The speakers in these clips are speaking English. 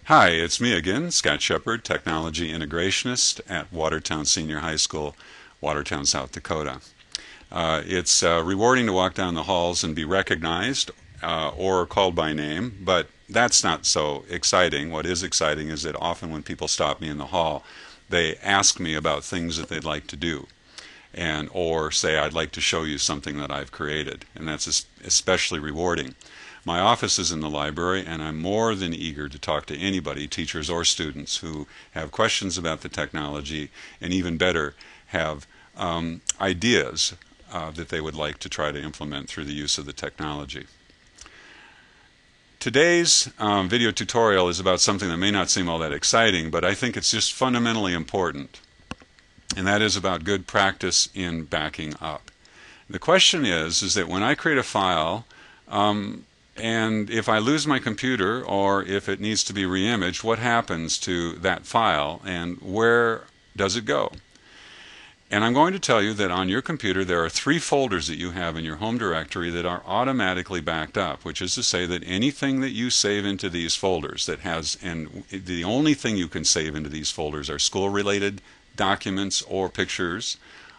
Hi, it's me again, Scott Shepard, Technology Integrationist at Watertown Senior High School, Watertown, South Dakota. It's rewarding to walk down the halls and be recognized or called by name, but that's not so exciting. What is exciting is that often when people stop me in the hall, they ask me about things that they'd like to do, and or say I'd like to show you something that I've created, and that's especially rewarding. My office is in the library, and I'm more than eager to talk to anybody, teachers or students, who have questions about the technology, and even better, have ideas that they would like to try to implement through the use of the technology. Today's video tutorial is about something that may not seem all that exciting, but I think it's just fundamentally important, and that is about good practice in backing up. The question is that when I create a file, and if I lose my computer or if it needs to be reimaged, what happens to that file and where does it go? And I'm going to tell you that on your computer there are 3 folders that you have in your home directory that are automatically backed up, which is to say that anything that you save into these folders that has, and the only thing you can save into these folders are school-related documents or pictures,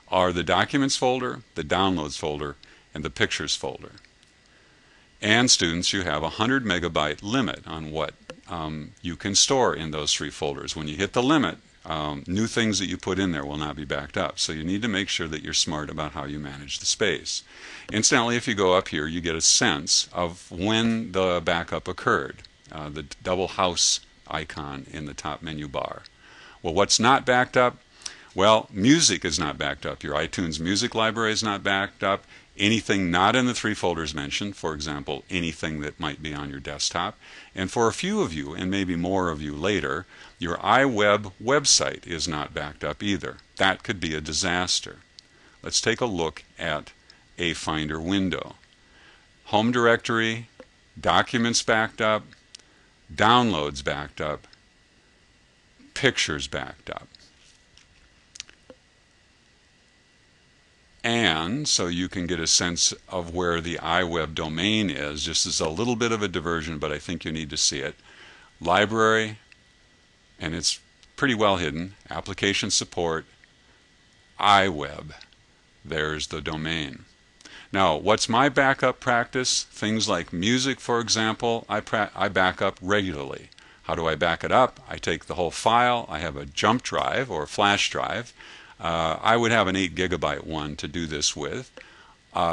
are the Documents folder, the Downloads folder, and the Pictures folder. And students, you have a 100 megabyte limit on what you can store in those 3 folders. When you hit the limit, new things that you put in there will not be backed up. So you need to make sure that you're smart about how you manage the space. Incidentally, if you go up here, you get a sense of when the backup occurred. The double house icon in the top menu bar. Well, what's not backed up? Well, music is not backed up. Your iTunes music library is not backed up. Anything not in the 3 folders mentioned, for example, anything that might be on your desktop. And for a few of you, and maybe more of you later, your iWeb website is not backed up either. That could be a disaster. Let's take a look at a Finder window. Home directory, documents backed up, downloads backed up, pictures backed up. And so you can get a sense of where the iWeb domain is, just as a little bit of a diversion, but I think you need to see it. Library, and it's pretty well hidden, application support, iWeb. There's the domain. Now, what's my backup practice? Things like music, for example, I back up regularly. How do I back it up? I take the whole file. I have a jump drive or flash drive. I would have an 8 gigabyte one to do this with.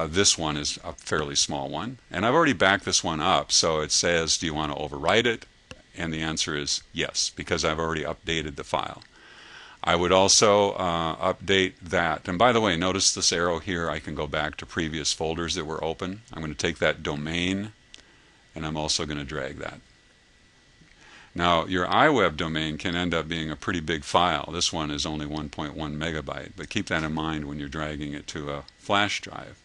This one is a fairly small one, and I've already backed this one up, so it says, do you want to overwrite it? And the answer is yes, because I've already updated the file. I would also update that, and by the way, notice this arrow here. I can go back to previous folders that were open. I'm going to take that domain, and I'm also going to drag that. Now, your iWeb domain can end up being a pretty big file. This one is only 1.1 megabyte, but keep that in mind when you're dragging it to a flash drive.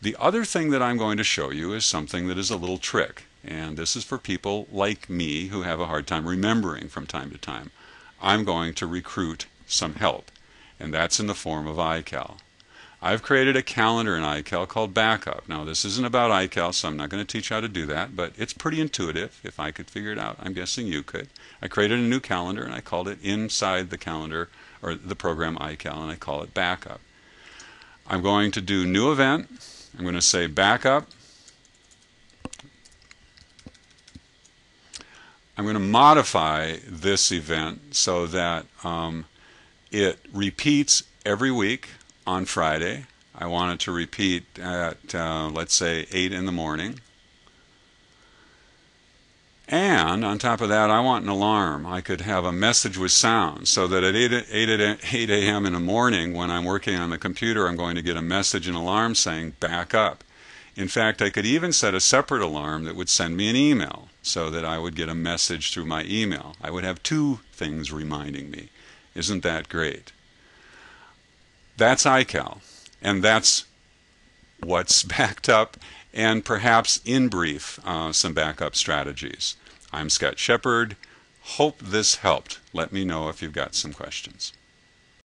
The other thing that I'm going to show you is something that is a little trick, and this is for people like me who have a hard time remembering from time to time. I'm going to recruit some help, and that's in the form of iCal. I've created a calendar in iCal called Backup. Now, this isn't about iCal, so I'm not going to teach how to do that, but it's pretty intuitive. If I could figure it out, I'm guessing you could. I created a new calendar, and I called it inside the calendar, or the program iCal, and I call it Backup. I'm going to do New Event. I'm going to say Backup. I'm going to modify this event so that it repeats every week. On Friday. I want it to repeat at, let's say, 8 in the morning. And on top of that, I want an alarm. I could have a message with sound so that at 8 a.m. in the morning when I'm working on the computer, I'm going to get a message and alarm saying, back up. In fact, I could even set a separate alarm that would send me an email so that I would get a message through my email. I would have 2 things reminding me. Isn't that great? That's iCal, and that's what's backed up, and perhaps in brief, some backup strategies. I'm Scott Shepard. Hope this helped. Let me know if you've got some questions.